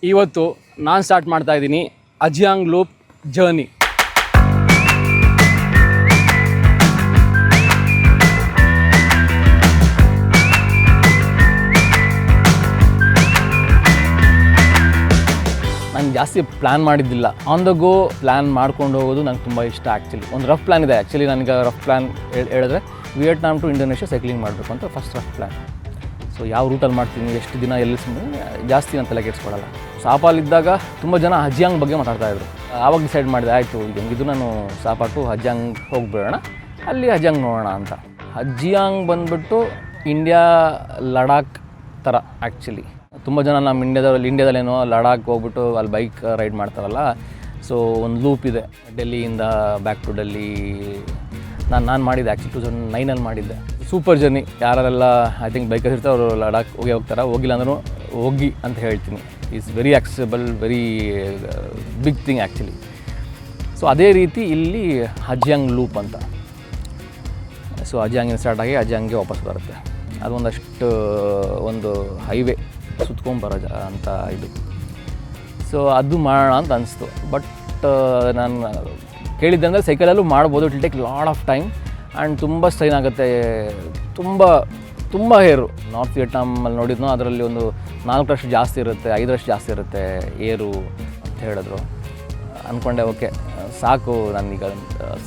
ಇವತ್ತು ನಾನು ಸ್ಟಾರ್ಟ್ ಮಾಡ್ತಾ ಇದ್ದೀನಿ ಅಜಿಯಾಂಗ್ ಲೂಪ್ ಜರ್ನಿ. ನಾನು ಜಾಸ್ತಿ ಪ್ಲ್ಯಾನ್ ಮಾಡಿದ್ದಿಲ್ಲ, ಆನ್ ದ ಗೋ ಪ್ಲ್ಯಾನ್ ಮಾಡ್ಕೊಂಡು ಹೋಗೋದು ನಂಗೆ ತುಂಬ ಇಷ್ಟ. ಆ್ಯಕ್ಚುಲಿ ಒಂದು ರಫ್ ಪ್ಲ್ಯಾನ್ ಇದೆ. ಆ್ಯಕ್ಚುಲಿ ನನಗೆ ರಫ್ ಪ್ಲ್ಯಾನ್ ಹೇಳಿದ್ರೆ ವಿಯೆಟ್ನಾಮ್ ಟು ಇಂಡೋನೇಷ್ಯಾ ಸೈಕ್ಲಿಂಗ್ ಮಾಡಬೇಕು ಅಂತ ಫಸ್ಟ್ ರಫ್ ಪ್ಲ್ಯಾನ್. ಸೊ ಯಾವ ರೂಟಲ್ಲಿ ಮಾಡ್ತೀನಿ, ಎಷ್ಟು ದಿನ ಎಲ್ಲಿ ಜಾಸ್ತಿ ನಾನು ತಲೆ ಕೆಡಿಸ್ಕೊಳ್ಳಲ್ಲ. ಸಾಪಾಲಿದ್ದಾಗ ತುಂಬ ಜನ ಅಜಿಯಾಂಗ್ ಬಗ್ಗೆ ಮಾತಾಡ್ತಾಯಿದ್ರು. ಆವಾಗ ಡಿಸೈಡ್ ಮಾಡಿದೆ, ಆಯಿತು ಈಗ ಹೆಂಗಿದ್ದು ನಾನು ಸಾಪಾ ಟು ಅಜಿಯಾಂಗ್ ಹೋಗಿಬಿಡೋಣ, ಅಲ್ಲಿ ಅಜಿಯಾಂಗ್ ನೋಡೋಣ ಅಂತ. ಅಜಿಯಾಂಗ್ ಬಂದುಬಿಟ್ಟು ಇಂಡಿಯಾ ಲಡಾಖ್ ಥರ. ಆ್ಯಕ್ಚುಲಿ ತುಂಬ ಜನ ನಮ್ಮ ಇಂಡಿಯಾದಲ್ಲೇನೋ ಲಡಾಖ್ ಹೋಗ್ಬಿಟ್ಟು ಅಲ್ಲಿ ಬೈಕ್ ರೈಡ್ ಮಾಡ್ತಾರಲ್ಲ. ಸೊ ಒಂದು ಲೂಪ್ ಇದೆ ಡೆಲ್ಲಿಯಿಂದ ಬ್ಯಾಕ್ ಟು ಡೆಲ್ಲಿ. ನಾನು ಮಾಡಿದ್ದೆ ಆ್ಯಕ್ಚುಲಿ 2009 ಮಾಡಿದ್ದೆ. Super journey. ಯಾರೆಲ್ಲ ಐ ಥಿಂಕ್ ಬೈಕರ್ಸ್ ಇರ್ತಾರೆ ಅವರು ಲಡಾಖ್ ಹೋಗ್ತಾರೆ, ಹೋಗಿಲ್ಲ ಅಂದ್ರೂ ಹೋಗಿ ಅಂತ ಹೇಳ್ತೀನಿ. Is very accessible, very big thing actually. So ಅದೇ ರೀತಿ ಇಲ್ಲಿ ಅಜಿಯಾಂಗ್ ಲೂಪ್ ಅಂತ. ಸೊ ಅಜಿಯಾಂಗಿನ ಸ್ಟಾರ್ಟ್ ಆಗಿ ಅಜಿಯಾಂಗ್ಗೆ ವಾಪಸ್ ಬರುತ್ತೆ. ಅದೊಂದಷ್ಟು ಒಂದು ಹೈವೇ ಸುತ್ಕೊಂಬರೋ ಅಂತ ಇದು. ಸೊ ಅದು ಮಾಡೋಣ ಅಂತ ಅನಿಸ್ತು. ಬಟ್ ನಾನು ಕೇಳಿದ್ದೆ ಅಂದರೆ ಸೈಕಲಲ್ಲೂ ಮಾಡ್ಬೋದು, it will take lot of time and ತುಂಬ ಸ್ಟ್ರೈನ್ ಆಗುತ್ತೆ. ತುಂಬ ಏರು. ನಾರ್ತ್ ವಿಯೆಟ್ನಾಮಲ್ಲಿ ನೋಡಿದ್ನೋ ಅದರಲ್ಲಿ ಒಂದು 4ರಷ್ಟು ಜಾಸ್ತಿ ಇರುತ್ತೆ, 5ರಷ್ಟು ಜಾಸ್ತಿ ಇರುತ್ತೆ ಏರು ಅಂತ ಹೇಳಿದ್ರು. ಅಂದ್ಕೊಂಡೆ ಓಕೆ ಸಾಕು, ನಾನೀಗ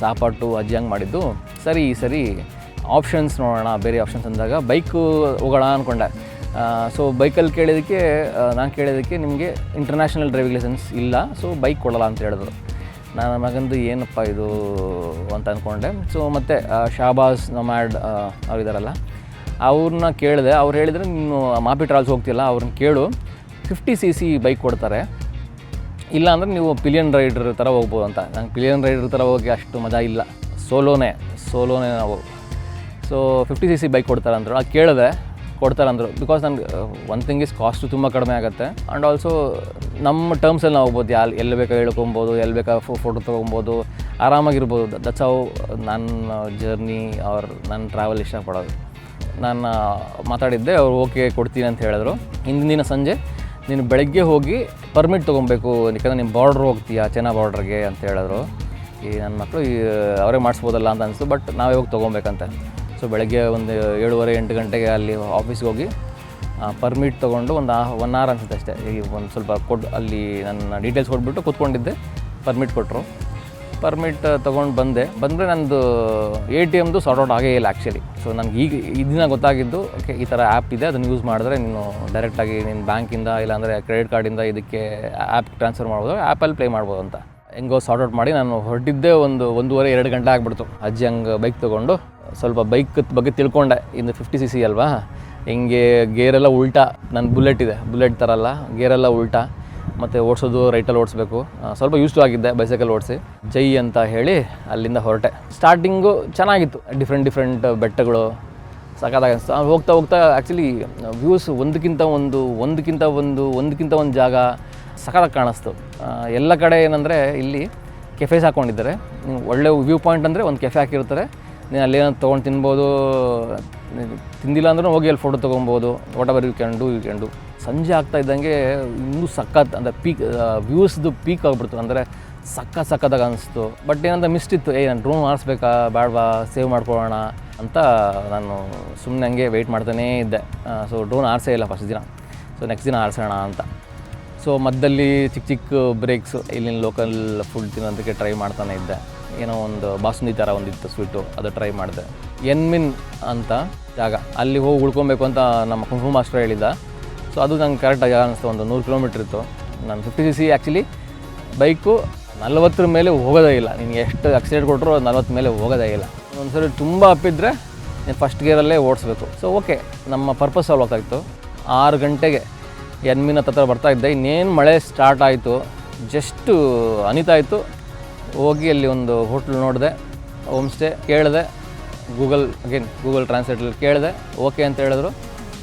ಸಾಪಾ ಟು ಅಜಿಯಾಂಗ್ ಮಾಡಿದ್ದು ಸರಿ. ಈ ಸರಿ ಆಪ್ಷನ್ಸ್ ನೋಡೋಣ, ಬೇರೆ ಆಪ್ಷನ್ಸ್ ಅಂದಾಗ ಬೈಕು ಹೋಗೋಣ ಅಂದ್ಕೊಂಡೆ. ಸೊ ಬೈಕಲ್ಲಿ ನಾನು ಕೇಳಿದ್ದಕ್ಕೆ ನಿಮಗೆ ಇಂಟರ್ನ್ಯಾಷನಲ್ ಡ್ರೈವಿಂಗ್ ಲೈಸೆನ್ಸ್ ಇಲ್ಲ, ಸೊ ಬೈಕ್ ಕೊಡೋಲ್ಲ ಅಂತ ಹೇಳಿದ್ರು. ನಾನು ಮಗಂದು ಏನಪ್ಪ ಇದು ಅಂತ ಅಂದ್ಕೊಂಡೆ. ಸೊ ಮತ್ತು ಶಾಬಾಸ್ ನೊಮ್ಯಾಡ್ ಅವರಿದ್ದಾರಲ್ಲ, ಅವ್ರನ್ನ ಕೇಳಿದೆ. ಅವ್ರು ಹೇಳಿದರೆ ನೀನು ಮಾಪಿ ಟ್ರಾವೆಲ್ಸ್ ಹೋಗ್ತಿಲ್ಲ, ಅವ್ರನ್ನ ಕೇಳು, 50cc ಬೈಕ್ ಕೊಡ್ತಾರೆ, ಇಲ್ಲ ನೀವು ಪಿಲಿಯನ್ ರೈಡರ್ ಥರ ಹೋಗ್ಬೋದು ಅಂತ. ನಂಗೆ ಪಿಲಿಯನ್ ರೈಡರ್ ಥರ ಹೋಗಿ ಅಷ್ಟು ಮಜಾ ಇಲ್ಲ, ಸೋಲೋನೇ ನಾವು. ಸೊ 50cc ಬೈಕ್ ಕೊಡ್ತಾರೆ ಅಂದರು. ಅದು ಕೇಳಿದೆ, ಕೊಡ್ತಾರಂದರು. ಬಿಕಾಸ್ ನನಗೆ ಒನ್ ಥಿಂಗ್ ಇಸ್ ಕಾಸ್ಟು ತುಂಬ ಕಡಿಮೆ ಆಗುತ್ತೆ ಆ್ಯಂಡ್ ಆಲ್ಸೋ ನಮ್ಮ ಟರ್ಮ್ಸಲ್ಲಿ ನಾವು ಹೋಗ್ಬೋದು, ಎಲ್ಲಿ ಬೇಕಾ ಹೇಳ್ಕೊಬೋದು, ಎಲ್ಲಿ ಬೇಕಾ ಫೋಟೋ ತೊಗೊಬೋದು, ಆರಾಮಾಗಿರ್ಬೋದು. ದಟ್ಸ್ ಹೌ ನನ್ನ ಜರ್ನಿ ನನ್ನ ಟ್ರಾವೆಲ್ ಇಷ್ಟಪಡೋದು. ನಾನು ಮಾತಾಡಿದ್ದೆ, ಅವ್ರು ಓಕೆ ಕೊಡ್ತೀನಿ ಅಂತ ಹೇಳಿದ್ರು. ಹಿಂದಿನ ಸಂಜೆ ನೀನು ಬೆಳಗ್ಗೆ ಹೋಗಿ ಪರ್ಮಿಟ್ ತೊಗೊಬೇಕು, ಯಾಕಂದರೆ ನೀನು ಬಾರ್ಡ್ರ್ ಹೋಗ್ತೀಯಾ, ಚೈನಾ ಬಾರ್ಡ್ರಿಗೆ ಅಂತ ಹೇಳಿದ್ರು. ಈ ನನ್ನ ಮಕ್ಕಳು ಅವರೇ ಮಾಡಿಸ್ಬೋದಲ್ಲ ಅಂತ ಅನಿಸ್ತು, ಬಟ್ ನಾವೇ ಹೋಗಿ ತೊಗೊಬೇಕಂತೆ. ಸೊ ಬೆಳಗ್ಗೆ ಒಂದು 7:30-8 ಗಂಟೆಗೆ ಅಲ್ಲಿ ಆಫೀಸ್ಗೆ ಹೋಗಿ ಪರ್ಮಿಟ್ ತೊಗೊಂಡು ಒಂದು 1 hour ಅನಿಸುತ್ತೆ ಅಷ್ಟೇ. ಈಗ ಒಂದು ಸ್ವಲ್ಪ ಅಲ್ಲಿ ನನ್ನ ಡೀಟೇಲ್ಸ್ ಕೊಟ್ಬಿಟ್ಟು ಕೂತ್ಕೊಂಡಿದ್ದೆ. ಪರ್ಮಿಟ್ ಕೊಟ್ಟರು. ಪರ್ಮಿಟ್ ತೊಗೊಂಡು ಬಂದರೆ ನಂದು ATMದು ಸಾರ್ಟ್ ಔಟ್ ಆಗೇ ಇಲ್ಲ ಆ್ಯಕ್ಚುಲಿ. ಸೊ ನನಗೆ ಈಗ ಇದನ್ನ ಗೊತ್ತಾಗಿದ್ದು, ಓಕೆ ಈ ಥರ ಆ್ಯಪ್ ಇದೆ, ಅದನ್ನು ಯೂಸ್ ಮಾಡಿದ್ರೆ ನೀನು ಡೈರೆಕ್ಟಾಗಿ ನಿನ್ನ ಬ್ಯಾಂಕಿಂದ ಇಲ್ಲಾಂದರೆ ಕ್ರೆಡಿಟ್ ಕಾರ್ಡಿಂದ ಇದಕ್ಕೆ ಆ್ಯಪ್ ಟ್ರಾನ್ಸ್ಫರ್ ಮಾಡ್ಬೋದು, ಆ್ಯಪಲ್ಲಿ ಪ್ಲೇ ಮಾಡ್ಬೋದು ಅಂತ. ಹೆಂಗೋ ಸಾರ್ಟ್ ಔಟ್ ಮಾಡಿ ನಾನು ಹೊರಟಿದ್ದೆ. 1:30-2 ಗಂಟೆ ಆಗಿಬಿಡ್ತು. ಅಜಿಯಾಂಗ್ ಬೈಕ್ ತೊಗೊಂಡು ಸ್ವಲ್ಪ ಬೈಕ್ ಬಗ್ಗೆ ತಿಳ್ಕೊಂಡೆ. ಇನ್ನು 50cc ಅಲ್ವಾ, ಹಿಂಗೆ ಗೇರೆಲ್ಲ ಉಲ್ಟಾ. ನನ್ನ ಬುಲೆಟ್ ಥರಲ್ಲ, ಗೇರೆಲ್ಲ ಉಲ್ಟಾ, ಮತ್ತು ಓಡಿಸೋದು ರೈಟಲ್ಲಿ ಓಡಿಸ್ಬೇಕು. ಸ್ವಲ್ಪ ಯೂಸ್ ಟು ಆಗಿದ್ದೆ ಬೈಸೈಕಲ್ ಓಡಿಸಿ. ಜೈ ಅಂತ ಹೇಳಿ ಅಲ್ಲಿಂದ ಹೊರಟೆ. ಸ್ಟಾರ್ಟಿಂಗು ಚೆನ್ನಾಗಿತ್ತು, ಡಿಫ್ರೆಂಟ್ ಬೆಟ್ಟಗಳು ಸಖತ್ತಾಗಿ ಅನಿಸ್ತು. ಹೋಗ್ತಾ ಆ್ಯಕ್ಚುಲಿ ವ್ಯೂಸ್ ಒಂದಕ್ಕಿಂತ ಒಂದು ಜಾಗ ಸಖತ್ತಾಗಿ ಕಾಣಿಸ್ತು. ಎಲ್ಲ ಕಡೆ ಏನಂದರೆ ಇಲ್ಲಿ ಕೆಫೆಸ್ ಹಾಕ್ಕೊಂಡಿದ್ದಾರೆ. ಒಳ್ಳೆ ವ್ಯೂ ಪಾಯಿಂಟ್ ಅಂದರೆ ಒಂದು ಕೆಫೆ ಹಾಕಿರ್ತಾರೆ, ನೀನು ಅಲ್ಲೇನೋ ತೊಗೊಂಡು ತಿನ್ಬೋದು, ತಿಂದಿಲ್ಲ ಅಂದ್ರೂ ಹೋಗಿ ಅಲ್ಲಿ ಫೋಟೋ ತೊಗೊಬೋದು. Whatever you can do. ಸಂಜೆ ಆಗ್ತಾ ಇದ್ದಂಗೆ ಇನ್ನೂ ಸಖತ್ ಅಂದರೆ ವ್ಯೂಸ್ದು ಪೀಕ್ ಆಗಿಬಿಡ್ತು. ಅಂದರೆ ಸಖತ್ತಾಗಿ ಅನಿಸ್ತು. ಬಟ್ ಏನಂತ ಮಿಸ್ಟ್ ಇತ್ತು, ನಾನು ಡ್ರೋನ್ ಆರಿಸ್ಬೇಕಾ ಬೇಡವಾ, ಸೇವ್ ಮಾಡ್ಕೊಳ್ಳೋಣ ಅಂತ ನಾನು ಸುಮ್ಮನೆ ಹಂಗೆ ವೆಯ್ಟ್ ಮಾಡ್ತಾನೇ ಇದ್ದೆ. ಸೊ ಡ್ರೋನ್ ಆರಿಸೇ ಇಲ್ಲ ಫಸ್ಟ್ ದಿನ. ಸೊ ನೆಕ್ಸ್ಟ್ ದಿನ ಆರಿಸೋಣ ಅಂತ. ಸೊ ಮಧ್ಯದಲ್ಲಿ ಚಿಕ್ಕ ಬ್ರೇಕ್ಸು, ಇಲ್ಲಿನ ಲೋಕಲ್ ಫುಡ್ ತಿನ್ನೋದಕ್ಕೆ ಟ್ರೈ ಮಾಡ್ತಾನೆ ಇದ್ದೆ. ಏನೋ ಒಂದು ಬಾಸುಂದಿ ಥರ ಒಂದಿತ್ತು ಸ್ವೀಟು, ಅದು ಟ್ರೈ ಮಾಡಿದೆ. ಎನ್ಮಿನ್ ಅಂತ ಜಾಗ, ಅಲ್ಲಿ ಹೋಗಿ ಉಳ್ಕೊಬೇಕು ಅಂತ ನಮ್ಮ ಕುಂಫು ಮಾಸ್ಟರ್ ಹೇಳಿದ್ದ. ಸೊ ಅದು ನಂಗೆ ಕರೆಕ್ಟಾಗಿ ಅನ್ನಿಸ್ತು. ಒಂದು 100 ಕಿಲೋಮೀಟ್ರ್ ಇತ್ತು. ನಾನು 50cc ಆ್ಯಕ್ಚುಲಿ ಬೈಕು 40 ಮೇಲೆ ಹೋಗೋದೇ ಇಲ್ಲ. ನಿನಗೆ ಎಷ್ಟು ಆಕ್ಸಿಡೆಂಟ್ ಕೊಟ್ಟರು 40 ಮೇಲೆ ಹೋಗೋದೇ ಇಲ್ಲ. ಒಂದು ಸರಿ ತುಂಬ ಅಪ್ಪಿದ್ರೆ ನೀನು ಫಸ್ಟ್ ಗೇರಲ್ಲೇ ಓಡಿಸ್ಬೇಕು. ಸೊ ಓಕೆ, ನಮ್ಮ ಪರ್ಪಸ್ ಸಾಲ್ವ್ ಆಗ್ತಾಯಿತ್ತು. 6 ಗಂಟೆಗೆ ಎನ್ಮಿನ್ ಹತ್ರ ಬರ್ತಾಯಿದ್ದೆ. ಇನ್ನೇನು ಮಳೆ ಸ್ಟಾರ್ಟ್ ಆಯಿತು, ಜಸ್ಟು ಅನಿತಾಯಿತು. ಹೋಗಿ ಅಲ್ಲಿ ಒಂದು ಹೋಟ್ಲ್ ನೋಡಿದೆ, ಹೋಮ್ ಸ್ಟೇ ಕೇಳಿದೆ. ಗೂಗಲ್ ಟ್ರಾನ್ಸ್ಲೇಟಲ್ಲಿ ಕೇಳಿದೆ, ಓಕೆ ಅಂತ ಹೇಳಿದ್ರು.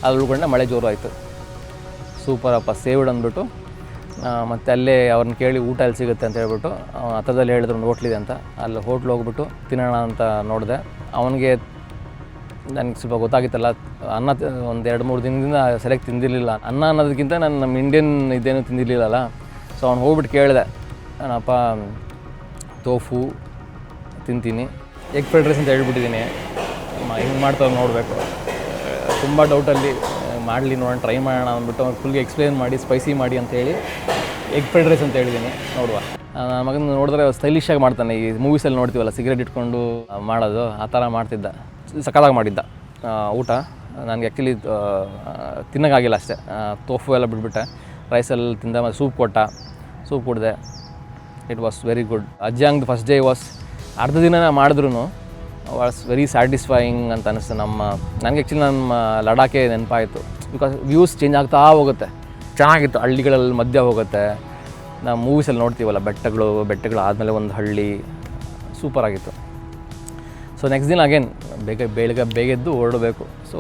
ಅಲ್ಲಿ ಉಳ್ಕೊಂಡೆ. ಮಳೆ ಜೋರು ಆಯಿತು. ಸೂಪರಪ್ಪ, ಸೇವ್ಡ್ ಅಂದ್ಬಿಟ್ಟು ಮತ್ತು ಅಲ್ಲೇ ಅವ್ರನ್ನ ಕೇಳಿ ಊಟ ಎಲ್ಲಿ ಸಿಗುತ್ತೆ ಅಂತ ಹೇಳ್ಬಿಟ್ಟು ಹತ್ರದಲ್ಲಿ ಹೇಳಿದ್ರು ಒಂದು ಹೋಟ್ಲಿದೆ ಅಂತ. ಅಲ್ಲಿ ಹೋಟ್ಲ್ ಹೋಗ್ಬಿಟ್ಟು ತಿನ್ನೋಣ ಅಂತ ನೋಡಿದೆ. ಅವನಿಗೆ ನನಗೆ ಸ್ವಲ್ಪ ಗೊತ್ತಾಗಿತ್ತಲ್ಲ, ಅನ್ನ ಒಂದು 2-3 ದಿನದಿಂದ ಸರಿಯಾಗಿ ತಿಂದಿರಲಿಲ್ಲ. ಅನ್ನ ಅನ್ನೋದಕ್ಕಿಂತ ನಾನು ನಮ್ಮ ಇಂಡಿಯನ್ ಇದೇನು ತಿಂದಿರಲಿಲ್ಲಲ್ಲ. ಸೊ ಅವ್ನು ಹೋಗ್ಬಿಟ್ಟು ಕೇಳಿದೆ, ನಾನಪ್ಪ ತೋಫು ತಿಂತೀನಿ, ಎಗ್ ಫ್ರೈಡ್ ರೈಸ್ ಅಂತ ಹೇಳ್ಬಿಟ್ಟಿದ್ದೀನಿ, ಹಿಂಗೆ ಮಾಡ್ತಾರೆ ನೋಡಬೇಕು, ತುಂಬ ಡೌಟಲ್ಲಿ ಮಾಡಲಿ ನೋಡೋಣ, ಟ್ರೈ ಮಾಡೋಣ ಅಂದ್ಬಿಟ್ಟು ಅವ್ನು ಫುಲ್ಗೆ ಎಕ್ಸ್ಪ್ಲೇನ್ ಮಾಡಿ ಸ್ಪೈಸಿ ಮಾಡಿ ಅಂತೇಳಿ ಎಗ್ ಫ್ರೈಡ್ ರೈಸ್ ಅಂತ ಹೇಳಿದ್ದೀನಿ. ನೋಡುವ, ನನ್ನ ಮಗನ ನೋಡಿದ್ರೆ ಸ್ಟೈಲಿಶಾಗಿ ಮಾಡ್ತಾನೆ. ಈ ಮೂವೀಸಲ್ಲಿ ನೋಡ್ತೀವಲ್ಲ ಸಿಗರೇಟ್ ಇಟ್ಕೊಂಡು ಮಾಡೋದು, ಆ ಥರ ಮಾಡ್ತಿದ್ದ. ಸಕ್ಕತ್ತಾಗಿ ಮಾಡಿದ್ದ ಊಟ. ನನಗೆ ಆ್ಯಕ್ಚುಲಿ ತಿನ್ನೋಕ್ಕಾಗಿಲ್ಲ ಅಷ್ಟೇ, ತೋಫು ಎಲ್ಲ ಬಿಟ್ಬಿಟ್ಟೆ. ರೈಸಲ್ಲಿ ತಿಂದ, ಮತ್ತು ಸೂಪ್ ಕುಡಿದೆ. It was very good. ಅಜ್ಜಂಗ್ದು ಫಸ್ಟ್ ಡೇ ವಾಸ್, ಅರ್ಧ ದಿನ ಮಾಡಿದ್ರು ವಾಸ್ ವೆರಿ ಸ್ಯಾಟಿಸ್ಫೈಯಿಂಗ್ ಅಂತ ಅನಿಸ್ತು. ನನಗೆ ಆ್ಯಕ್ಚುಲಿ ನಮ್ಮ ಲಡಾಖೇ ನೆನಪಾಯಿತು. ಬಿಕಾಸ್ ವ್ಯೂಸ್ ಚೇಂಜ್ ಆಗ್ತಾ ಹೋಗುತ್ತೆ, ಚೆನ್ನಾಗಿತ್ತು. ಹಳ್ಳಿಗಳಲ್ಲಿ ಮಧ್ಯ ಹೋಗುತ್ತೆ. ನಾವು ಮೂವೀಸಲ್ಲಿ ನೋಡ್ತೀವಲ್ಲ, ಬೆಟ್ಟಗಳು ಆದಮೇಲೆ ಒಂದು ಹಳ್ಳಿ, ಸೂಪರಾಗಿತ್ತು. ಸೊ ನೆಕ್ಸ್ಟ್ ದಿನ ಅಗೇನ್ ಬೇಗ ಎದ್ದು ಹೊರಡಬೇಕು. ಸೊ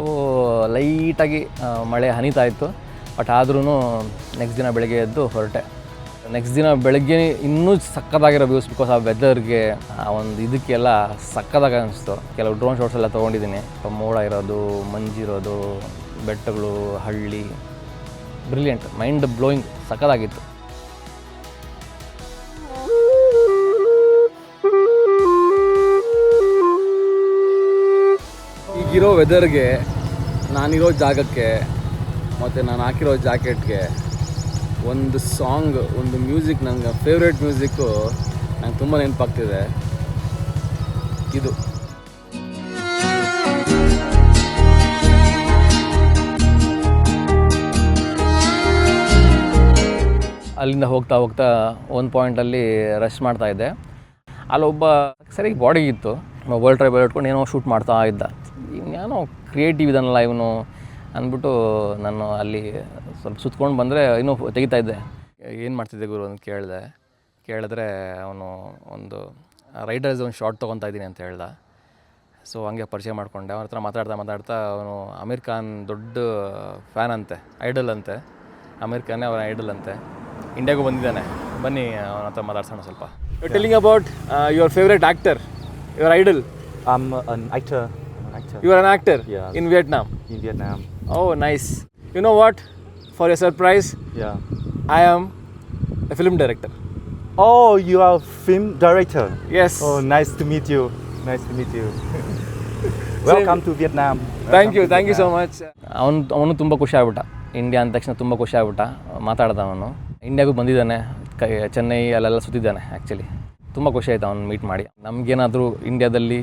ಲೈಟಾಗಿ ಮಳೆ ಹನಿತಾ ಇತ್ತು, ಬಟ್ ಆದ್ರೂ ನೆಕ್ಸ್ಟ್ ದಿನ ಬೆಳಗ್ಗೆ ಎದ್ದು ಹೊರಟೆ. ನೆಕ್ಸ್ಟ್ ದಿನ ಬೆಳಗ್ಗೆ ಇನ್ನೂ ಸಕ್ಕತ್ತಾಗಿರೋ ವ್ಯೂಸ್, ಬಿಕಾಸ್ ಆ ವೆದರ್ಗೆ, ಆ ಒಂದು ಇದಕ್ಕೆಲ್ಲ ಸಕ್ಕತ್ತಾಗಿ ಅನಿಸ್ತು. ಕೆಲವು ಡ್ರೋನ್ ಶಾಟ್ಸ್ ಎಲ್ಲ ತೊಗೊಂಡಿದ್ದೀನಿ. ಮೋಡ ಇರೋದು, ಮಂಜಿರೋದು, ಬೆಟ್ಟಗಳು, ಹಳ್ಳಿ, ಬ್ರಿಲಿಯಂಟ್, ಮೈಂಡ್ ಬ್ಲೋಯಿಂಗ್, ಸಕ್ಕತ್ತಾಗಿತ್ತು. ಈಗಿರೋ ವೆದರ್ಗೆ, ನಾನಿರೋ ಜಾಗಕ್ಕೆ ಮತ್ತು ನಾನು ಹಾಕಿರೋ ಜಾಕೆಟ್ಗೆ ಒಂದು ಸಾಂಗ್, ಒಂದು ಮ್ಯೂಸಿಕ್, ನನಗೆ ಫೇವ್ರೇಟ್ ಮ್ಯೂಸಿಕ್ಕು ನಂಗೆ ತುಂಬ ನೆನಪಾಗ್ತಿದೆ. ಇದು ಅಲ್ಲಿಂದ ಹೋಗ್ತಾ ಒಂದು ಪಾಯಿಂಟಲ್ಲಿ ರೆಸ್ಟ್ ಮಾಡ್ತಾಯಿದ್ದೆ. ಅಲ್ಲೊಬ್ಬ ಸರಿಯಾಗಿ ಬಾಡಿ ಇತ್ತು, ವರ್ಲ್ಡ್ ಟ್ರೈಬಲ್ ಇಟ್ಕೊಂಡು ಏನೋ ಶೂಟ್ ಮಾಡ್ತಾ ಇದ್ದ. ಏನೋ ಕ್ರಿಯೇಟಿವ್ ಇದನ್ನಲ್ಲ ಇವನು ಅಂದ್ಬಿಟ್ಟು ನಾನು ಅಲ್ಲಿ ಸ್ವಲ್ಪ ಸುತ್ಕೊಂಡು ಬಂದರೆ ಇನ್ನೂ ತೆಗಿತಾ ಇದ್ದೆ. ಏನು ಮಾಡ್ತಿದ್ದೆ ಗುರು ಅಂತ ಕೇಳಿದ್ರೆ ಅವನು ಒಂದು ರೈಡರ್ಸ್ ಒಂದು ಶಾರ್ಟ್ ತೊಗೊತಾ ಇದ್ದೀನಿ ಅಂತ ಹೇಳ್ದ. ಸೊ ಹಂಗೆ ಪರಿಚಯ ಮಾಡಿಕೊಂಡೆ. ಅವನ ಹತ್ರ ಮಾತಾಡ್ತಾ ಅವನು ಅಮೀರ್ ಖಾನ್ ದೊಡ್ಡ ಫ್ಯಾನ್ ಅಂತೆ, ಐಡಲ್ ಅಂತೆ. ಅಮೀರ್ ಖಾನೇ ಅವನ ಐಡಲ್ ಅಂತೆ. ಇಂಡಿಯಾಗೂ ಬಂದಿದ್ದಾನೆ. ಬನ್ನಿ ಅವನ ಹತ್ರ ಮಾತಾಡ್ಸೋಣ ಸ್ವಲ್ಪ. Telling about your favourite actor, your idol. I'm an actor. You are an actor? Yeah. In Vietnam? In Vietnam. Oh, nice. You know what? For your surprise, Yeah. I am a film director. Oh, you are a film director. Yes. Oh, nice to meet you. Nice to meet you. Welcome to Vietnam. Thank you so much. ಅವನು ತುಂಬ ಖುಷಿ ಆಗ್ಬಿಟ್ಟ. India ಅಂದ ತಕ್ಷಣ ತುಂಬ ಖುಷಿ ಆಗ್ಬಿಟ್ಟ. ಮಾತಾಡ್ದ ಅವನು. ಇಂಡಿಯಾಗೂ ಬಂದಿದ್ದಾನೆ, ಚೆನ್ನೈ ಅಲ್ಲೆಲ್ಲ ಸುತ್ತಿದ್ದಾನೆ. ಆ್ಯಕ್ಚುಲಿ ತುಂಬ ಖುಷಿ ಆಯಿತು ಅವ್ನು ಮೀಟ್ ಮಾಡಿ. ನಮಗೇನಾದರೂ ಇಂಡಿಯಾದಲ್ಲಿ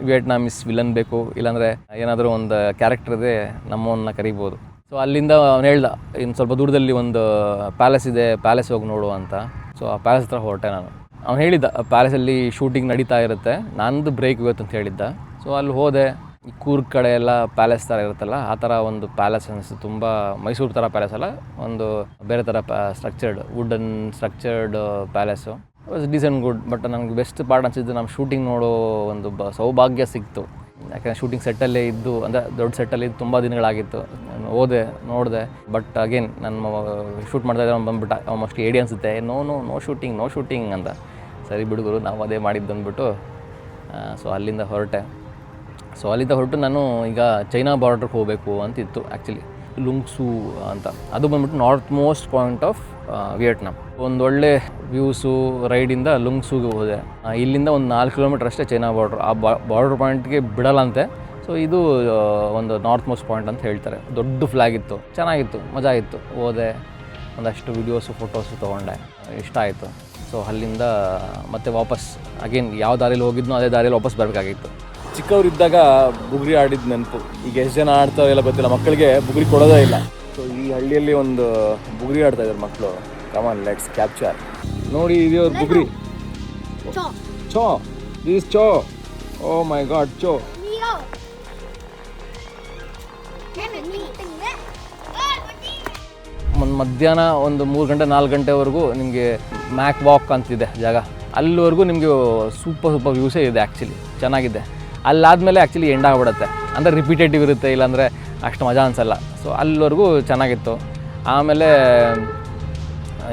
ವಿಯೆಟ್ನಾಮೀಸ್ ವಿಲನ್ ಬೇಕು, ಇಲ್ಲಾಂದರೆ ಏನಾದರೂ ಒಂದು ಕ್ಯಾರೆಕ್ಟರ್ ಇದೆ, ನಮ್ಮನ್ನ ಕರಿಬೋದು. ಸೊ ಅಲ್ಲಿಂದ ಅವ್ನು ಹೇಳ್ದ, ಇನ್ನು ಸ್ವಲ್ಪ ದೂರದಲ್ಲಿ ಒಂದು ಪ್ಯಾಲೇಸ್ ಇದೆ, ಪ್ಯಾಲೇಸ್ ಹೋಗಿ ನೋಡು ಅಂತ. ಸೊ ಆ ಪ್ಯಾಲೇಸ್ ಹತ್ರ ಹೊರಟೆ ನಾನು. ಅವ್ನು ಹೇಳಿದ್ದ ಪ್ಯಾಲೇಸಲ್ಲಿ ಶೂಟಿಂಗ್ ನಡೀತಾ ಇರುತ್ತೆ, ನಂದು ಬ್ರೇಕ್ ಇವತ್ತು ಅಂತ ಹೇಳಿದ್ದ. ಸೊ ಅಲ್ಲಿ ಹೋದೆ. ಈ ಕೂರ್ಗ್ ಕಡೆ ಎಲ್ಲ ಪ್ಯಾಲೇಸ್ ಥರ ಇರುತ್ತಲ್ಲ, ಆ ಥರ ಒಂದು ಪ್ಯಾಲೇಸ್ ಅನಿಸ್ತು. ತುಂಬ ಮೈಸೂರು ಥರ ಪ್ಯಾಲೇಸ್ ಅಲ್ಲ, ಒಂದು ಬೇರೆ ಥರ structured, wooden structured palace. Was decent good. But ನನಗೆ ಬೆಸ್ಟ್ ಪಾರ್ಟ್ ಅನಿಸಿದ್ದು, ನಮ್ಮ ಶೂಟಿಂಗ್ ನೋಡೋ ಒಂದು ಸೌಭಾಗ್ಯ ಸಿಕ್ತು. ಯಾಕೆಂದರೆ ಶೂಟಿಂಗ್ ಸೆಟ್ಟಲ್ಲೇ ಇದ್ದು, ಅಂದರೆ ದೊಡ್ಡ ಸೆಟ್ಟಲ್ಲಿ ಇದ್ದು ತುಂಬ ದಿನಗಳಾಗಿತ್ತು. ನಾನು ನೋಡಿದೆ. ಬಟ್ ಅಗೇನ್ ನಾನು ಶೂಟ್ ಮಾಡ್ತಾಯಿದ್ದೆ, ಅವ್ನು ಬಂದುಬಿಟ್ಟ. ಮೋಸ್ಟ್ಲಿ ಏಡಿ ಅನಿಸುತ್ತೆ, ನೋ ಶೂಟಿಂಗ್ ಅಂತ. ಸರಿ ಬಿಡುಗರು, ನಾವು ಅದೇ ಮಾಡಿದ್ದು ಅಂದ್ಬಿಟ್ಟು ಸೊ ಅಲ್ಲಿಂದ ಹೊರಟು ನಾನು ಈಗ ಚೈನಾ ಬಾರ್ಡ್ರಿಗೆ ಹೋಗಬೇಕು ಅಂತಿತ್ತು ಆ್ಯಕ್ಚುಲಿ. ಲುಂಗ್ಸು ಅಂತ, ಅದು ಬಂದ್ಬಿಟ್ಟು north most point of Vietnam. ಒಂದೊಳ್ಳೆ ವ್ಯೂಸು ರೈಡಿಂದ ಲುಂಗ್ಸೂಗೆ ಹೋದೆ. ಇಲ್ಲಿಂದ ಒಂದು 4 ಕಿಲೋಮೀಟ್ರ್ ಅಷ್ಟೇ ಚೈನಾ ಬಾರ್ಡ್ರ್. ಆ ಬಾರ್ಡ್ರ್ ಪಾಯಿಂಟ್ಗೆ ಬಿಡಲ್ಲಂತೆ. ಸೊ ಇದು ಒಂದು ನಾರ್ತ್ ಮೋಸ್ಟ್ ಪಾಯಿಂಟ್ ಅಂತ ಹೇಳ್ತಾರೆ. ದೊಡ್ಡ ಫ್ಲ್ಯಾಗ್ ಇತ್ತು, ಚೆನ್ನಾಗಿತ್ತು, ಮಜಾ ಇತ್ತು. ಹೋದೆ, ಒಂದಷ್ಟು ವೀಡಿಯೋಸು ಫೋಟೋಸು ತೊಗೊಂಡೆ, ಇಷ್ಟ ಆಯಿತು. ಸೊ ಅಲ್ಲಿಂದ ಮತ್ತೆ ವಾಪಸ್ ಅಗೇನ್ ಯಾವ ದಾರಿಯಲ್ಲಿ ಹೋಗಿದ್ನೋ ಅದೇ ದಾರಿಯಲ್ಲಿ ವಾಪಸ್ ಬರಬೇಕಾಗಿತ್ತು. ಚಿಕ್ಕವರಿದ್ದಾಗ ಬುಗುರಿ ಆಡಿದ ನೆನಪು. ಈಗ ಎಷ್ಟು ಜನ ಆಡ್ತಾವೆಲ್ಲ ಗೊತ್ತಿಲ್ಲ, ಮಕ್ಕಳಿಗೆ ಬುಗುರಿ ಕೊಡೋದೇ ಇಲ್ಲ. ಸೊ ಈ ಹಳ್ಳಿಯಲ್ಲಿ ಒಂದು ಬುಗುರಿ ಆಡ್ತಾ ಇದ್ದಾರೆ ಮಕ್ಕಳು. Come on, let's capture. ನೋಡಿ, ಇದು ಬುಗುರಿ. ಚೋ, ದಿಸ್ ಚೋ. ಓ ಮೈ ಗಾಡ್, ಚೋ. ಮಧ್ಯಾಹ್ನ ಒಂದು 3 ಗಂಟೆ 4 ಗಂಟೆವರೆಗೂ ನಿಮಗೆ ಮ್ಯಾಕ್ ವಾಕ್ ಅಂತಿದೆ ಜಾಗ. ಅಲ್ಲಿವರೆಗೂ ನಿಮಗೆ ಸೂಪರ್ ವ್ಯೂಸೇ ಇದೆ. ಆ್ಯಕ್ಚುಲಿ ಚೆನ್ನಾಗಿದೆ. ಅಲ್ಲಾದಮೇಲೆ ಆ್ಯಕ್ಚುಲಿ ಎಂಡ್ ಆಗಿಬಿಡುತ್ತೆ, ಅಂದರೆ ರಿಪೀಟೇಟಿವ್ ಇರುತ್ತೆ, ಇಲ್ಲಾಂದರೆ ಅಷ್ಟು ಮಜಾ ಅನಿಸಲ್ಲ. ಸೊ ಅಲ್ಲಿವರೆಗೂ ಚೆನ್ನಾಗಿತ್ತು. ಆಮೇಲೆ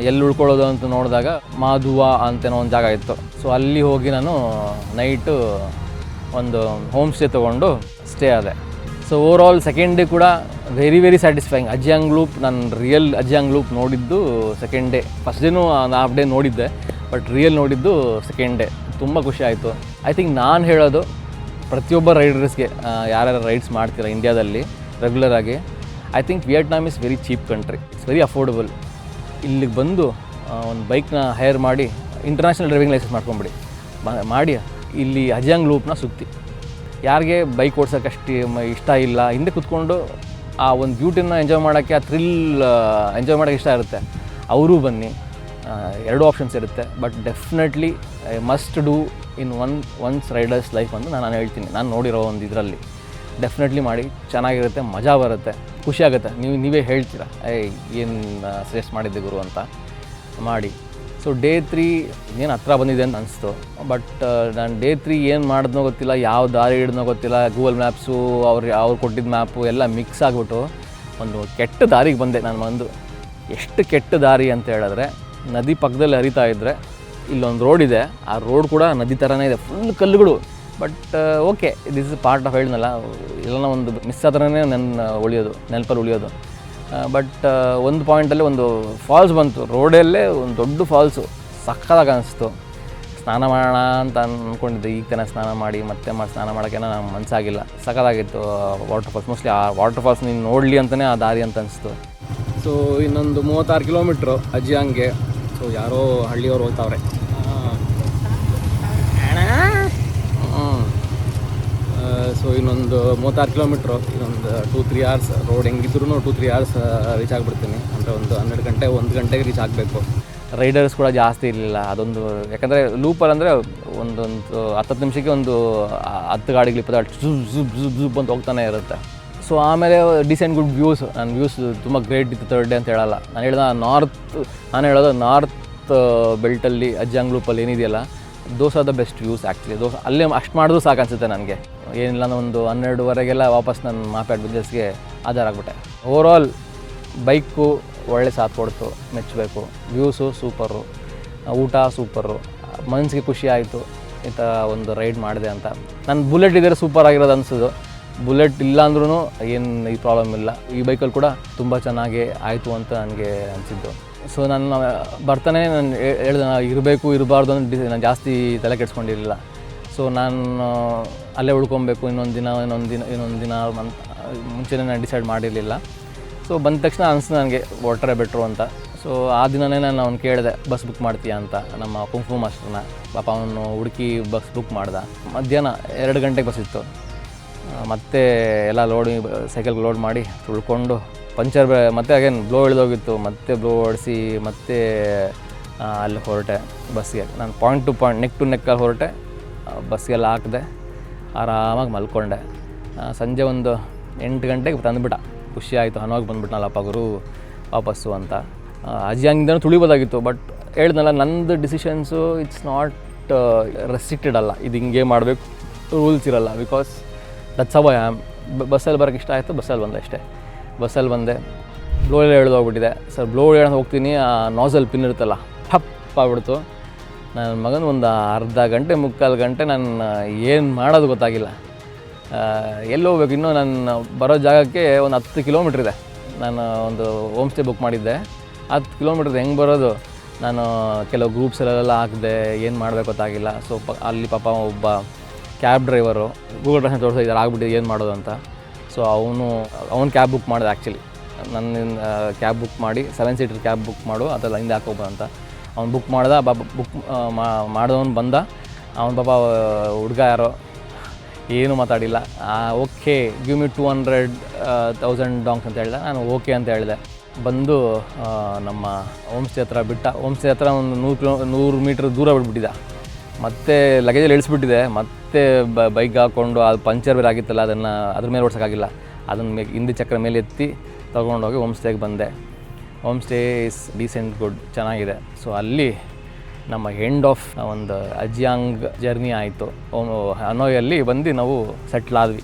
ಎಲ್ಲಿ ಉಳ್ಕೊಳ್ಳೋದು ಅಂತ ನೋಡಿದಾಗ ಮಾಧುವಾ ಅಂತೇನೋ ಒಂದು ಜಾಗ ಇತ್ತು. ಸೊ ಅಲ್ಲಿ ಹೋಗಿ ನಾನು ನೈಟು ಒಂದು ಹೋಮ್ ಸ್ಟೇ ತೊಗೊಂಡು ಸ್ಟೇ ಆದೆ. ಸೊ ಓವರಾಲ್ ಸೆಕೆಂಡ್ ಡೇ ಕೂಡ ವೆರಿ ವೆರಿ ಸ್ಯಾಟಿಸ್ಫೈಯಿಂಗ್. ಅಜಿಯಾಂಗ್ ಲೂಪ್ ನಾನು ರಿಯಲ್ ಅಜಿಯಾಂಗ್ ಲೂಪ್ ನೋಡಿದ್ದು ಸೆಕೆಂಡ್ ಡೇ. ಫಸ್ಟ್ ಡೇನೂ ಹಾಫ್ ಡೇ ನೋಡಿದ್ದೆ, ಬಟ್ ರಿಯಲ್ ನೋಡಿದ್ದು ಸೆಕೆಂಡ್ ಡೇ. ತುಂಬ ಖುಷಿ ಆಯಿತು. ಐ ಥಿಂಕ್ ನಾನು ಹೇಳೋದು ಪ್ರತಿಯೊಬ್ಬ ರೈಡರ್ಸ್ಗೆ, ಯಾರ್ಯಾರು ರೈಡ್ಸ್ ಮಾಡ್ತೀರಾ ಇಂಡಿಯಾದಲ್ಲಿ ರೆಗ್ಯುಲರಾಗಿ, I think Vietnam is very cheap country, it's very affordable. ಇಲ್ಲಿಗೆ ಬಂದು ಒಂದು ಬೈಕ್ನ ಹೈರ್ ಮಾಡಿ ಇಂಟರ್ನ್ಯಾಷನಲ್ ಡ್ರೈವಿಂಗ್ ಲೈಸೆನ್ಸ್ ಮಾಡ್ಕೊಂಬಿಡಿ, ಮಾಡಿ ಇಲ್ಲಿ ಅಜಿಯಾಂಗ್ ಲೂಪ್ನ ಸುತ್ತಿ. ಯಾರಿಗೆ ಬೈಕ್ ಓಡ್ಸೋಕ್ಕಷ್ಟು ಇಷ್ಟ ಇಲ್ಲ, ಹಿಂದೆ ಕೂತ್ಕೊಂಡು ಆ ಒಂದು ಬ್ಯೂಟಿನ ಎಂಜಾಯ್ ಮಾಡೋಕ್ಕೆ, ಆ ಥ್ರಿಲ್ ಎಂಜಾಯ್ ಮಾಡೋಕ್ಕೆ ಇಷ್ಟ ಇರುತ್ತೆ, ಅವರೂ ಬನ್ನಿ. ಎರಡು ಆಪ್ಷನ್ಸ್ ಇರುತ್ತೆ, but definitely must do in once Riders life ಅಂತ ನಾನು ಹೇಳ್ತೀನಿ. ನಾನು ನೋಡಿರೋ ಒಂದು ಇದರಲ್ಲಿ ಡೆಫಿನೆಟ್ಲಿ ಮಾಡಿ, ಚೆನ್ನಾಗಿರುತ್ತೆ, ಮಜಾ ಬರುತ್ತೆ, ಖುಷಿಯಾಗುತ್ತೆ. ನೀವೇ ಹೇಳ್ತೀರಾ ಏನು ಸಜೆಸ್ಟ್ ಮಾಡಿದ್ದೆ ಗುರು ಅಂತ. ಮಾಡಿ. ಸೊ ಡೇ 3 ಏನು ಹತ್ರ ಬಂದಿದೆ ಅಂತ ಅನಿಸ್ತು, ಬಟ್ ನಾನು ಡೇ 3 ಏನು ಮಾಡಿದ್ನೋ ಗೊತ್ತಿಲ್ಲ, ಯಾವ ದಾರಿ ಹಿಡಿದ್ನೋ ಗೊತ್ತಿಲ್ಲ. ಗೂಗಲ್ ಮ್ಯಾಪ್ಸು ಅವ್ರು ಕೊಟ್ಟಿದ್ದ ಮ್ಯಾಪು ಎಲ್ಲ ಮಿಕ್ಸ್ ಆಗಿಬಿಟ್ಟು ಒಂದು ಕೆಟ್ಟ ದಾರಿಗೆ ಬಂದೆ ನಾನು. ಒಂದು ಎಷ್ಟು ಕೆಟ್ಟ ದಾರಿ ಅಂತ ಹೇಳಿದ್ರೆ, ನದಿ ಪಕ್ಕದಲ್ಲಿ ಹರಿತಾ ಇದ್ದರೆ ಇಲ್ಲೊಂದು ರೋಡ್ ಇದೆ, ಆ ರೋಡ್ ಕೂಡ ನದಿ ಥರನೇ ಇದೆ, ಫುಲ್ ಕಲ್ಲುಗಳು. But okay, this is part of ಹೇಳಿದ್ನಲ್ಲ, ಎಲ್ಲ ಒಂದು ಮಿಸ್ ಆದ್ರೇ ನೆನಪಲ್ಲಿ ಉಳಿಯೋದು. ಬಟ್ ಒಂದು ಪಾಯಿಂಟಲ್ಲಿ ಒಂದು ಫಾಲ್ಸ್ ಬಂತು, ರೋಡಲ್ಲೇ ಒಂದು ದೊಡ್ಡ ಫಾಲ್ಸು, ಸಕ್ಕತ್ತಾಗಿ ಅನಿಸ್ತು. ಸ್ನಾನ ಮಾಡೋಣ ಅಂತ ಅಂದ್ಕೊಂಡಿದ್ದೆ, ಈಗ ತಾನೇ ಸ್ನಾನ ಮಾಡಿ ಮತ್ತೆ ಸ್ನಾನ ಮಾಡೋಕ್ಕೆ ನಂಗೆ ಮನಸ್ಸಾಗಿಲ್ಲ. ಸಕ್ಕತ್ತಾಗಿತ್ತು ವಾಟರ್ ಫಾಲ್ಸ್. ಮೋಸ್ಟ್ಲಿ ಆ ವಾಟರ್ ಫಾಲ್ಸ್ ನೀನು ನೋಡಲಿ ಅಂತಲೇ ಆ ದಾರಿ ಅಂತ ಅನಿಸ್ತು. ಸೊ ಇನ್ನೊಂದು 36 ಕಿಲೋಮೀಟ್ರು ಅಜಿಯಾಂಗ್ಗೆ. ಸೊ ಯಾರೋ ಹಳ್ಳಿಯವ್ರು ಹೋಗ್ತಾವ್ರೆ. ಸೊ ಇನ್ನೊಂದು 36 ಕಿಲೋಮೀಟ್ರು, ಇನ್ನೊಂದು 2-3 ಅವರ್ಸ್ ರೋಡ್ ಹೆಂಗಿದ್ರು 2-3 ಅವರ್ಸ್ ರೀಚ್ ಆಗಿಬಿಡ್ತೀನಿ. ಅಂದರೆ ಒಂದು 12 ಗಂಟೆ 1 ಗಂಟೆಗೆ ರೀಚ್ ಆಗಬೇಕು. ರೈಡರ್ಸ್ ಕೂಡ ಜಾಸ್ತಿ ಇರಲಿಲ್ಲ ಅದೊಂದು, ಯಾಕಂದರೆ ಲೂಪಲ್ಲಿ ಅಂದರೆ ಒಂದೊಂದು 10 ನಿಮಿಷಕ್ಕೆ ಒಂದು 10 ಗಾಡಿಗಳು 20 ಜುಬ್ ಅಂತ ಹೋಗ್ತಾನೆ ಇರುತ್ತೆ. ಸೊ ಆಮೇಲೆ ಡಿಸೆಂಟ್ ಗುಡ್ ವ್ಯೂಸ್. ನನ್ನ ವ್ಯೂಸ್ ತುಂಬ ಗ್ರೇಟ್ ಇತ್ತು 3rd ಡೇ ಅಂತ ಹೇಳಲ್ಲ. ನಾನು ಹೇಳೋದು ನಾರ್ತ್ ಬೆಲ್ಟಲ್ಲಿ ಅಜಿಯಾಂಗ್ ಲೂಪಲ್ಲಿ ಏನಿದೆಯಲ್ಲ, those are the best views actually. ಅಲ್ಲೇ ಅಷ್ಟು ಮಾಡಿದ್ರು ಸಾಕು ಅನಿಸುತ್ತೆ ನನಗೆ. ಏನಿಲ್ಲ ಒಂದು 12ವರೆಗೆಲ್ಲ ವಾಪಸ್ ನನ್ನ ಮಾಪ್ಯಾಡ್ ಬಿಸ್ನೆಸ್ಗೆ ಆಧಾರ ಆಗಿಬಿಟ್ಟೆ. ಓವರಾಲ್ ಬೈಕು ಒಳ್ಳೆ ಸಾಥ್ ಕೊಡ್ತು, ಮೆಚ್ಚಬೇಕು. ವ್ಯೂಸು ಸೂಪರು, ಊಟ ಸೂಪರು, ಮನಸ್ಸಿಗೆ ಖುಷಿ ಆಯಿತು ಈ ಥರ ಒಂದು ರೈಡ್ ಮಾಡಿದೆ ಅಂತ. ನನ್ನ ಬುಲೆಟ್ ಇದ್ದರೆ ಸೂಪರ್ ಆಗಿರೋದು ಅನಿಸೋದು. ಬುಲೆಟ್ ಇಲ್ಲ ಅಂದ್ರೂ ಏನು ಈ ಪ್ರಾಬ್ಲಮ್ ಇಲ್ಲ. ಈ ಬೈಕಲ್ಲಿ ಕೂಡ ತುಂಬ ಚೆನ್ನಾಗಿ ಆಯಿತು ಅಂತ ನನಗೆ ಅನಿಸಿದ್ದು. ಸೊ ನಾನು ಬರ್ತಾನೆ ನಾನು ಹೇಳ್ದೆ ಇರಬೇಕು ಇರಬಾರ್ದು ಅಂತ ನಾನು ಜಾಸ್ತಿ ತಲೆ ಕೆಡಿಸ್ಕೊಂಡಿರಲಿಲ್ಲ. ಸೊ ನಾನು ಅಲ್ಲೇ ಉಳ್ಕೊಬೇಕು ಇನ್ನೊಂದು ದಿನ ಅಂತ ಮುಂಚೆನೇ ನಾನು ಡಿಸೈಡ್ ಮಾಡಿರಲಿಲ್ಲ. ಸೊ ಬಂದ ತಕ್ಷಣ ಅನಿಸ್ತು ನನಗೆ ವಾಟ್ರೇ ಬೆಟ್ರು ಅಂತ. ಸೊ ಆ ದಿನವೇ ನಾನು ಅವ್ನು ಕೇಳಿದೆ ಬಸ್ ಬುಕ್ ಮಾಡ್ತೀಯಾ ಅಂತ, ನಮ್ಮ ಕುಂಫು ಮಾಸ್ಟರ್ನ. ಪಾಪ ಅವನು ಹುಡುಕಿ ಬಸ್ ಬುಕ್ ಮಾಡ್ದೆ. ಮಧ್ಯಾಹ್ನ 2 ಗಂಟೆಗೆ ಬಸ್ ಇತ್ತು. ಮತ್ತೆ ಎಲ್ಲ ಸೈಕಲ್ಗೆ ಲೋಡ್ ಮಾಡಿ ತುಳ್ಕೊಂಡು ಪಂಚರ್ ಮತ್ತೆ ಅಗೇನ್ ಬ್ಲೋ ಇಳಿದೋಗಿತ್ತು. ಮತ್ತೆ ಬ್ಲೋ ಓಡಿಸಿ ಮತ್ತೆ ಅಲ್ಲಿ ಹೊರಟೆ ಬಸ್ಸಿಗೆ. ನಾನು point to point, neck to ನೆಕ್ಕಲ್ಲಿ ಹೊರಟೆ, ಬಸ್ಗೆಲ್ಲ ಹಾಕಿದೆ, ಆರಾಮಾಗಿ ಮಲ್ಕೊಂಡೆ. ಸಂಜೆ ಒಂದು 8 ಗಂಟೆಗೆ ತಂದುಬಿಟ್ಟ. ಖುಷಿ ಆಯಿತು, ಹನುವಾಗಿ ಬಂದುಬಿಟ್ನಲ್ಲಪ್ಪ ಗುರು ವಾಪಸ್ಸು ಅಂತ. ಅಜಿಯಾಂಗಿಂದನೂ ತುಳಿಬೋದಾಗಿತ್ತು, ಬಟ್ ಹೇಳ್ದನಲ್ಲ ನಂದು ಡಿಸಿಷನ್ಸು ಇಟ್ಸ್ ನಾಟ್ ರೆಸ್ಟ್ರಿಕ್ಟೆಡ್ ಅಲ್ಲ. ಇದು ಹಿಂಗೆ ಮಾಡಬೇಕು ರೂಲ್ಸ್ ಇರಲ್ಲ. Because that's how I am. ಬಸ್ಸಲ್ಲಿ ಬರೋಕ್ಕೆ ಇಷ್ಟ ಆಯಿತು, ಬಸ್ಸಲ್ಲಿ ಬಂದೆ ಅಷ್ಟೇ. ಬಸ್ಸಲ್ಲಿ ಬಂದೆ, ಬ್ಲೋ ಎಲ್ಲ ಎಳೆದೋಗ್ಬಿಟ್ಟಿದೆ. ಸರ್ ಬ್ಲೋ ಎಳೆದು ಹೋಗ್ತೀನಿ, ಆ ನಾಸಲ್ ಪಿನ್ ಇರುತ್ತಲ್ಲ ಟಪ್ ಆಗ್ಬಿಡ್ತು. ನನ್ನ ಮಗನ ಒಂದು ಅರ್ಧ ಗಂಟೆ 3/4 ಗಂಟೆ ನಾನು ಏನು ಮಾಡೋದು ಗೊತ್ತಾಗಿಲ್ಲ. ಎಲ್ಲಿ ಹೋಗ್ಬೇಕು, ಇನ್ನೂ ನಾನು ಬರೋ ಜಾಗಕ್ಕೆ ಒಂದು 10 ಕಿಲೋಮೀಟ್ರ್ ಇದೆ. ನಾನು ಒಂದು ಹೋಮ್ ಸ್ಟೇ ಬುಕ್ ಮಾಡಿದ್ದೆ, 10 ಕಿಲೋಮೀಟ್ರ್ ಹೆಂಗೆ ಬರೋದು. ನಾನು ಕೆಲವು ಗ್ರೂಪ್ಸಲ್ಲೆಲ್ಲ ಹಾಕಿದೆ, ಏನು ಮಾಡಬೇಕು ಗೊತ್ತಾಗಿಲ್ಲ. ಸೊ ಅಲ್ಲಿ ಪಾಪ ಒಬ್ಬ ಕ್ಯಾಬ್ ಡ್ರೈವರು ಗೂಗಲ್ ಟ್ರಾನ್ಸ್ಲೇಟ್ ತೋರಿಸಿದ್ದಾರೆ ಆಗ್ಬಿಟ್ಟಿದೆ ಏನು ಮಾಡೋದು ಅಂತ. ಸೊ ಅವನು ಕ್ಯಾಬ್ ಬುಕ್ ಮಾಡಿದೆ. ಆ್ಯಕ್ಚುಲಿ ನನ್ನ ಕ್ಯಾಬ್ ಬುಕ್ ಮಾಡಿ 7 ಸೀಟರ್ ಕ್ಯಾಬ್ ಬುಕ್ ಮಾಡು ಅದೆಲ್ಲ ಹಿಂದೆ ಹಾಕೋಬೋದು ಅಂತ ಅವ್ನು ಬುಕ್ ಮಾಡ್ದೆ. ಬುಕ್ ಮಾಡಿದವನು ಬಂದ. ಅವನು ಪಾಪ ಹುಡುಗ ಯಾರೋ ಏನೂ ಮಾತಾಡಿಲ್ಲ. ಓಕೆ ಗಿವ್ ಮಿ 200,000 ಡಾಂಗ್ಸ್ ಅಂತ ಹೇಳಿದೆ. ನಾನು ಓಕೆ ಅಂತ ಹೇಳಿದೆ. ಬಂದು ನಮ್ಮ ಹೋಮ್ ಸ್ಟೇ ಹತ್ರ ಬಿಟ್ಟ. ಹೋಮ್ ಸ್ಟೇ ಹತ್ರ ಒಂದು 100 ಮೀಟ್ರ್ ದೂರ ಬಿಟ್ಬಿಟ್ಟಿದ್ದ. ಮತ್ತೆ ಲಗೇಜಲ್ಲಿ ಇಳಿಸ್ಬಿಟ್ಟಿದೆ. ಮತ್ತೆ ಬೈಕ್ ಹಾಕ್ಕೊಂಡು ಅದು ಪಂಚರ್ ಬೇರೆ ಆಗಿತ್ತಲ್ಲ, ಅದ್ರ ಮೇಲೆ ಓಡ್ಸೋಕ್ಕಾಗಿಲ್ಲ. ಅದನ್ನು ಹಿಂದಿ ಚಕ್ರ ಮೇಲೆ ಎತ್ತಿ ತೊಗೊಂಡೋಗಿ ಹೋಮ್ ಸ್ಟೇಗೆ ಬಂದೆ. Home stay is decent good, ಚೆನ್ನಾಗಿದೆ. ಸೊ ಅಲ್ಲಿ ನಮ್ಮ ಎಂಡ್ ಆಫ್ ಒಂದು ಅಜಿಯಾಂಗ್ ಜರ್ನಿ ಆಯಿತು. ಹನೋಯಲ್ಲಿ ಬಂದು ನಾವು ಸೆಟ್ಲ್ ಆದ್ವಿ.